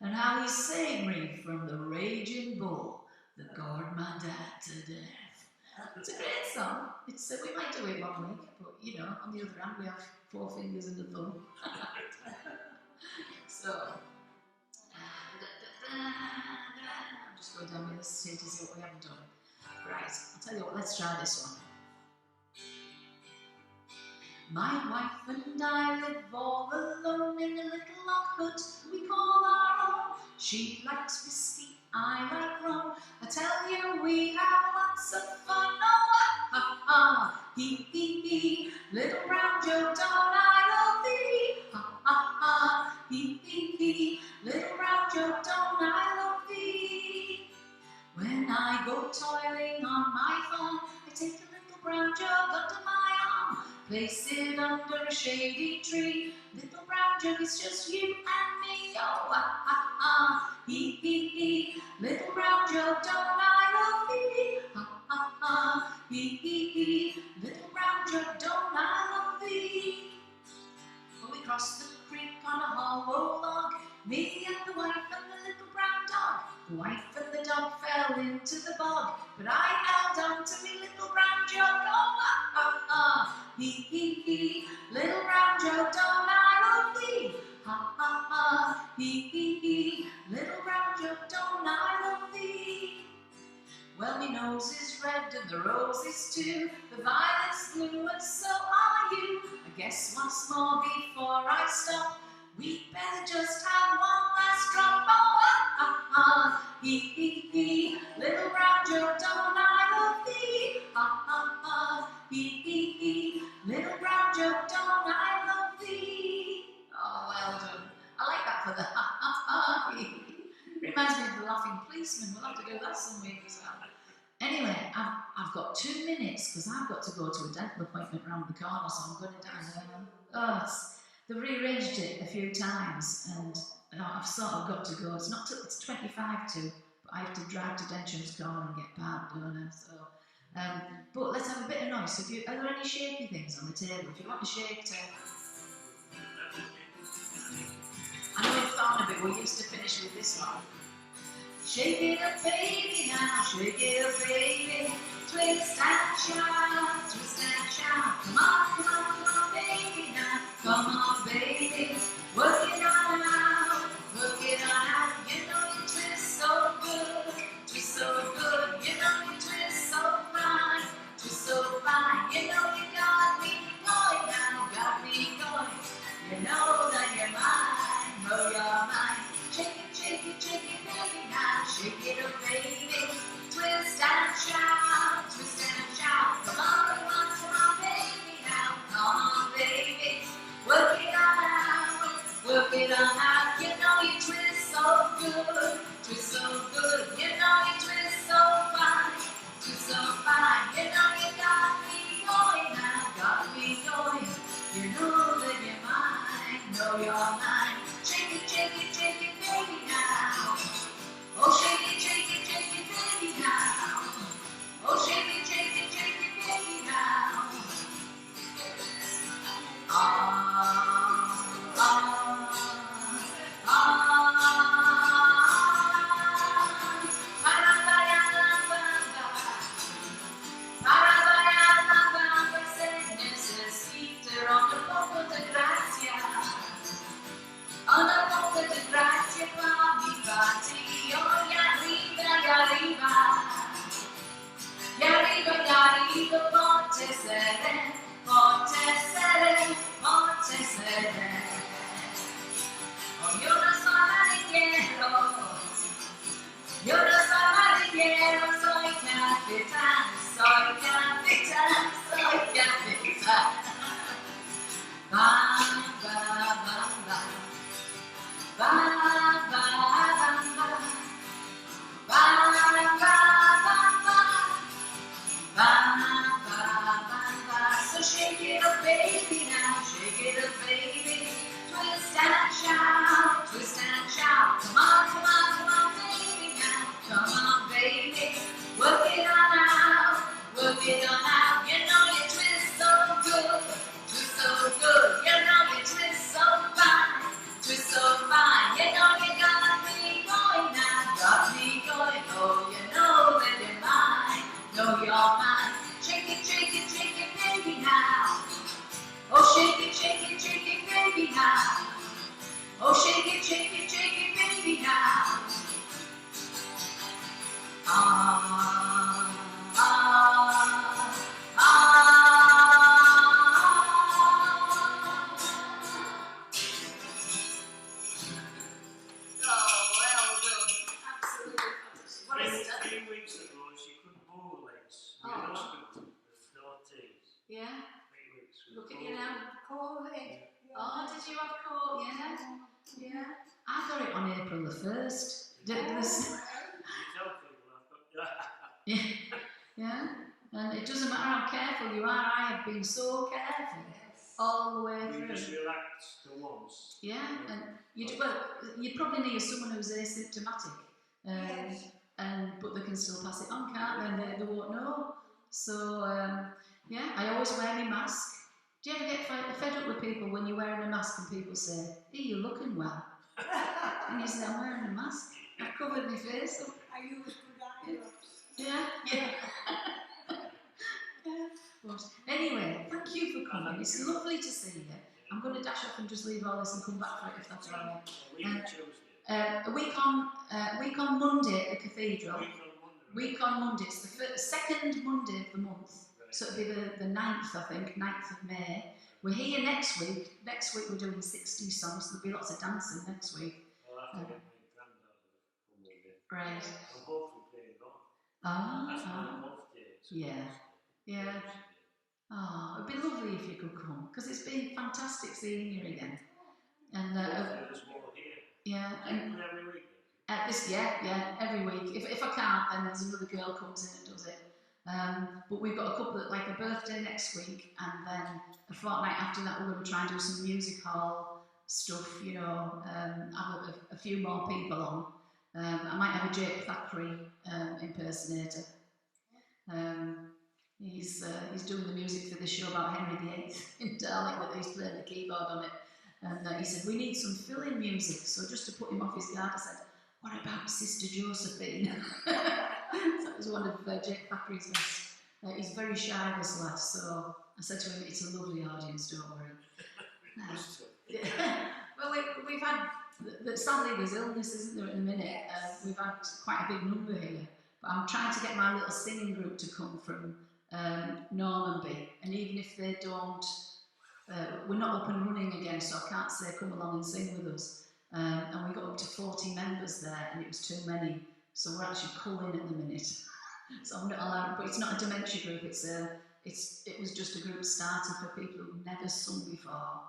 and how he saved me from the raging bull that gored my dad to death. It's a great song. We might do it 1 week, but you know, on the other hand, we have 4 fingers and a thumb. So, I'm just going down the list here to see what we haven't done. Right, I'll tell you what, let's try this one. My wife and I live all alone in a little log hut we call our own. She likes whiskey, I like rum. I tell you, we have lots of fun. Oh, ha, ha, he, little brown Joe, don't I love thee? Ha, ha, ha, he, little brown Joe, don't I love thee? When I go toiling on my farm, I take a little brown jug under my arm, place it under a shady tree. Little brown jug, it's just you and me. Oh, ah, ah, ah, he, little brown jug, don't I love thee? Ha, ha, ha, he, little brown jug, don't I love thee? Well, we crossed the creek on a hollow log, me and the wife and the little brown dog. The wife and the dog fell hee, little brown Joe, don't I love thee? Ha, ha, ha, hee, little brown Joe, don't I love thee? Well, me nose is red and the rose is too, the violet's blue and so are you. I guess once more before I stop, we'd better just have one last drop. Oh, ha, ha, hee, little brown Joe, don't I love thee? Ha, ha, ha, hee, little brown Joe, don't I love thee? Oh, well done. I like that for the ha, ha, ha, hee. Reminds me of the laughing policeman. We'll have to do that some week as well. Anyway, I've got 2 minutes because I've got to go to a dental appointment round the corner, so I'm going down there. Oh, they've rearranged it a few times, and I've sort of got to go. It's not till it's 25 to, but I have to drive to Dentures Corner and get parked, don't I? So, but let's have a bit of noise. So are there any shaky things on the table? If you want to shake to... I know you've thought of it. We used to finish with this one. Shake it up, baby, now, shake it up, baby. Twist and shout, twist and shout. Come on, baby, now. Come on, baby. Work it on out, work it on out. You know you twist so good, twist so good. You know you twist so fine, twist so fine. You know you got me going now, got me going. You know that you're mine, know you're mine. Shake it, baby, now. Shake it up, baby. Twist and shout, twist and shout. Come on, baby, now. Come on, baby. Work it on out, work it on out. You know you twist so good, twist so good. You know you twist so fine, twist so fine. You know you got me going now, got me going. You know that you're mine, know you're mine. Shake it, baby, now. Oh, shake it, baby, now. Oh, shake it, baby, now. Una poco de gracia pa' mi patio, y arriba, ponte sereno, ponte sereno, ponte sereno. Oh, yo no soy marinero, soy capitán, soy capitán, soy capitán. Bam, bam, bam, bam. Bam, bam, bam, bam. Bam, bam, bam, bam. Bam, bam, bam, bam. So shake it up, baby, now. Shake it up, baby. Twist and shout, twist and shout. Come on, baby, now. Come on, baby. Work it on out, work it on out. You know you twist so good, twist so good. You know you twist so fine, twist so fine. You know you got me going now, got me going. Oh, you know that you're mine, know you're mine. Shake it, baby, now. Oh, shake it, baby, now. Oh, shake it, baby, now. Ah, ah, ah. Oh, well done. Absolutely fantastic. What is that? 3 weeks ago, she couldn't move her legs. We Oh. in hospital with no teeth. Yeah, 3 weeks. look at you now. COVID. Oh, did you have cold? Yeah, yeah. I got it on April the 1st. Did this? You tell people I've got that. Yeah, yeah. And it doesn't matter how careful you are. I have been so careful all the way You just through. relaxed to once. Yeah, and you probably need someone who's asymptomatic, but they can still pass it on, can't they? They won't know. So yeah, I always wear my mask. Do you ever get fed up with people when you're wearing a mask and people say, "Hey, you're looking well," and you say, "I'm wearing a mask. I've covered my face up." I use good eye drops. Yeah, yeah. Yeah. But anyway, thank thank you for coming. It's lovely to see you. I'm going to dash off and just leave all this and come back for it if that's all right. A week on Monday at the cathedral. Week on Monday. It's the second Monday of the month. Right. So it'll be the 9th, I think, 9th of May. We're here next week. Next week we're doing 60 songs. There'll be lots of dancing next week. I'll have to get my granddaughter from Monday. Right. I'm hopefully playing golf. That's my off day. So Yeah. Yeah. Oh, it'd be lovely if you could come, because it's been fantastic seeing you again. And There's more here. yeah, Do you and play every week? every week. If I can't, then there's another girl comes in and does it. But we've got a couple of, like a birthday next week, and then a fortnight after that we're going to try and do some music hall stuff, you know, have a few more people on. I might have a Jake Thackeray impersonator. He's doing the music for this show about Henry VIII in Darling, that he's playing the keyboard on it. And he said, we need some fill-in music. So just to put him off his guard, I said, what about Sister Josephine? So that was one of Jake Thackeray's best. He's very shy, this lad, so I said to him, it's a lovely audience, don't worry. Well, we've had, sadly there's illness, isn't there, at the minute? We've had quite a big number here. But I'm trying to get my little singing group to come from Normanby, and even if they don't, we're not up and running again, so I can't say come along and sing with us. And we got up to 40 members there, and it was too many, so we're actually culling at the minute. So I'm not allowed, but it's not a dementia group. It was just a group started for people who've never sung before.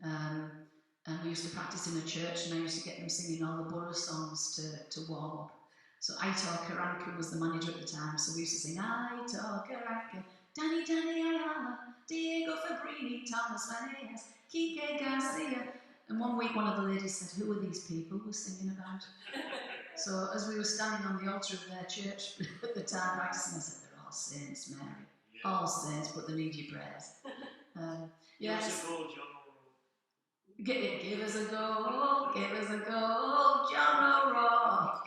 And we used to practice in a church, and I used to get them singing all the borough songs to warm up. So Aitor Karanka was the manager at the time, so we used to sing Aitor Karanka, Danny Ayala, Diego Fabrini, Thomas Vanegas, Kike Garcia. And one week one of the ladies said, who are these people we're singing about? So as we were standing on the altar of their church at the time practicing, I said, they're all saints, Mary. Yeah. All saints, but they need your prayers. Yes. Give us a go, John O'Rourke.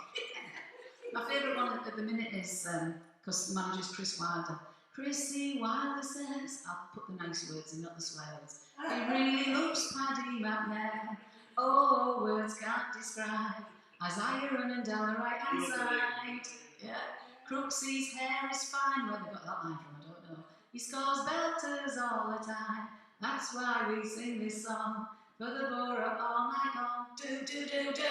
My favourite one at the minute is, because the manager's Chris Wilder. Chrissy Wilder says, I'll put the nice words in, not the swear words. He really loves Paddy McNair. Oh, words can't describe. Isaiah running down the right hand side. Yeah. Crooksy's hair is fine. Where they got that line from, I don't know. He scores belters all the time. That's why we sing this song. For the borough all night long. Do, do, do, do.